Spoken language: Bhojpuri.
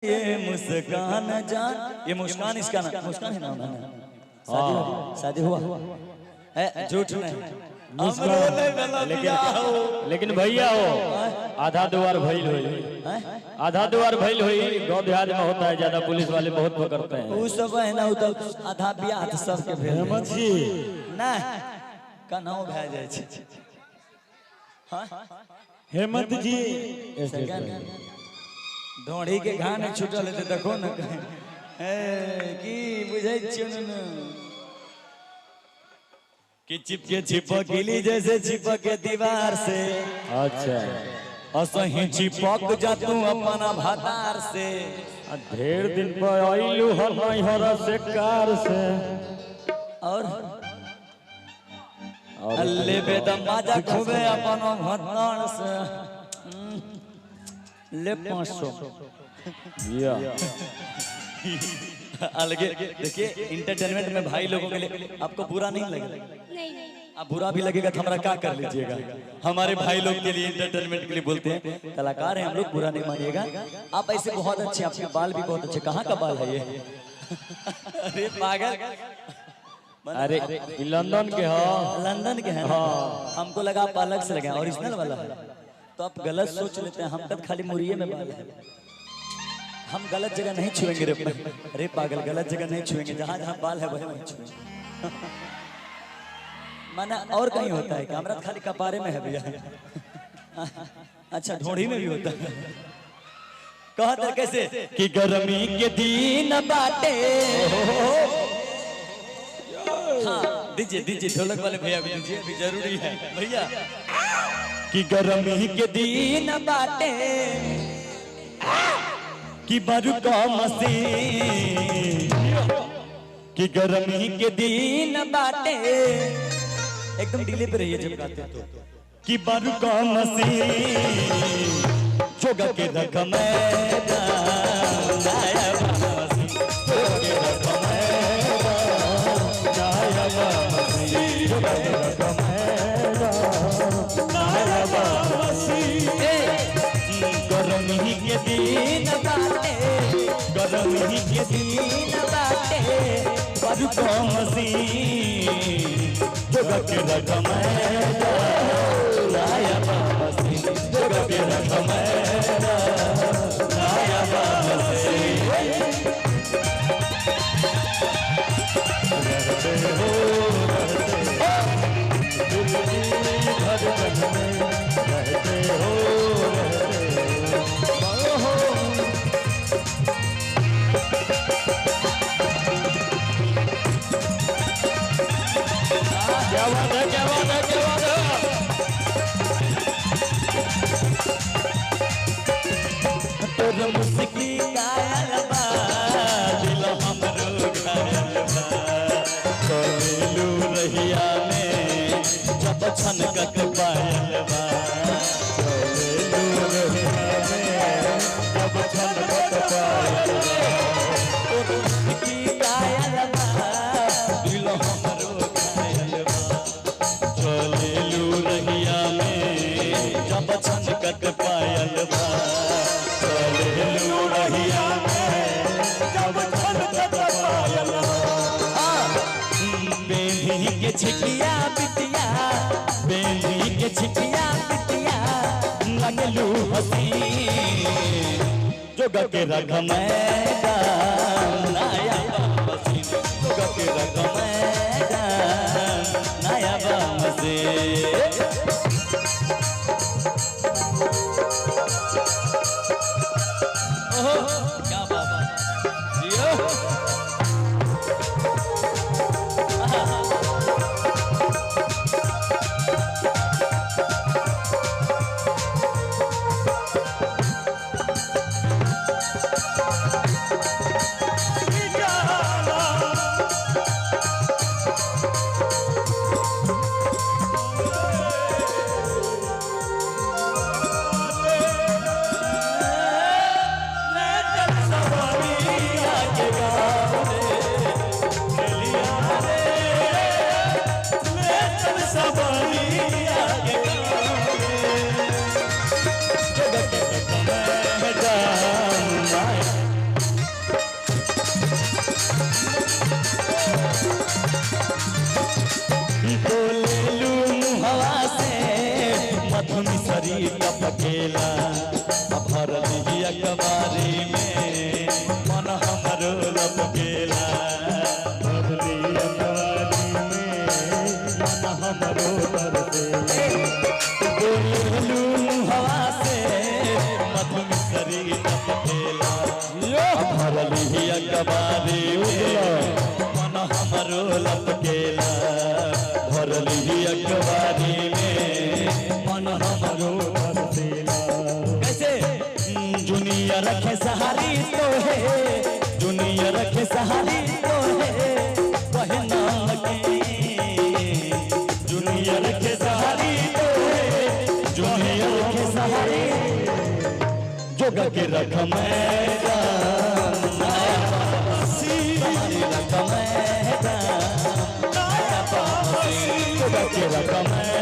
ये मुस्कान जान, ये मुस्कान इसका नाम, मुस्कान ही नाम है ना। शादी हुआ झूठ नहीं। लेकिन भैया हो आधा दुआर भइल होई, आधा दुआर भइल होई। गांव देहात में होता है, ज्यादा पुलिस वाले बहुत पकड़ते हैं। वो सब है ना, तो आधा ब्याह सबके भेल मछी ना कन्हौ भए जाय छै। हेमंत जी ढोड़ी के घान छूटल है, देखो न की बुझे कि चिपके चिपकली जैसे चिपके दीवार से। अच्छा असही चिपक जा तू अपना भातार से। ढेर दिन पर आइलू हर नहीं हर से कार से। और अल्ले बेदम बाजा खूबे अपना भातार से। ले 500 या अलगे। देखिए इंटरटेनमेंट में भाई लोगों के लिए आपको बुरा नहीं लगेगा? अब बुरा भी लगेगा तो हमारा क्या कर लीजिएगा। हमारे भाई लोग के लिए इंटरटेनमेंट के लिए बोलते हैं, कलाकार हैं हम लोग, बुरा नहीं मानिएगा। आप ऐसे बहुत अच्छे, आपके बाल भी बहुत अच्छे। कहाँ का बाल है ये? अरे पागल, अरे लंदन के हो। लंदन के हैं। हमको लगा आप अलग से लगे ओरिजिनल वाला है, तो आप गलत सोच लेते हैं। हम तक खाली मुरिये में बाल है। हम गलत जगह नहीं छुएंगे रे। अरे पागल, गलत जगह नहीं छुएंगे। जहाँ जहाँ बाल है वही वहीं छुएंगे। माना और कहीं होता है कि हमरा खाली कपारे में है भैया। अच्छा ढोड़ी में भी होता है। कहता कैसे कि गर्मी के दिन बाटे। हाँ दीजिए दीजिए, ढोलक वाले भैया भी दीजिए, भी जरूरी है भैया। कि गर्मी के दिन बाटे कि बारू का मसीन। कि गर्मी के दिन बाटे, एकदम डिले पे रहिए जब गाते तो। कि बारू का मसीन जोगा के रख गर्मी के दिन बाटे, गर्मी के दिन बाटे बारू का मसीन जोगा के रख लाया मसीन जोगा के रख लाया मसीन। रहते हो रहते हो क्या बात है, क्या बात है, क्या बात है। तोर मुस्की कायल बा, दिल हमरो घायल बा। चलेलू रहिया में जब छनकत पायल बा। चलेलू रहिया में जब छनकत पायल बा। तोर मुस्की कायल बा, दिल हमरो घायल बा। चलेलू रहिया में जब छनकत पायल बा। चलेलू रहिया में जब छनकत पायल बा। बेंधी के छिटिया बिटिया, बेंधी के छिटिया बिटिया लगलू हसीन जोगा के रख मैदान नया मसीन। जोगा के रख मैदान नया मसीन। ओहो क्या बात है जियो। भरली ही अकबारी में मन हमरो लपकेला भरली ही अकबारी में मन हमरो लपकेला। कैसे दुनिया रखे सहारी तो है दुनिया रखे सहारी तो है वह नाम के दुनिया रखे सहारी तो है दुनिया रखे सहारी जोगा के रख मैदान तुम्हारी रख मैदान जोगा के रख मैदान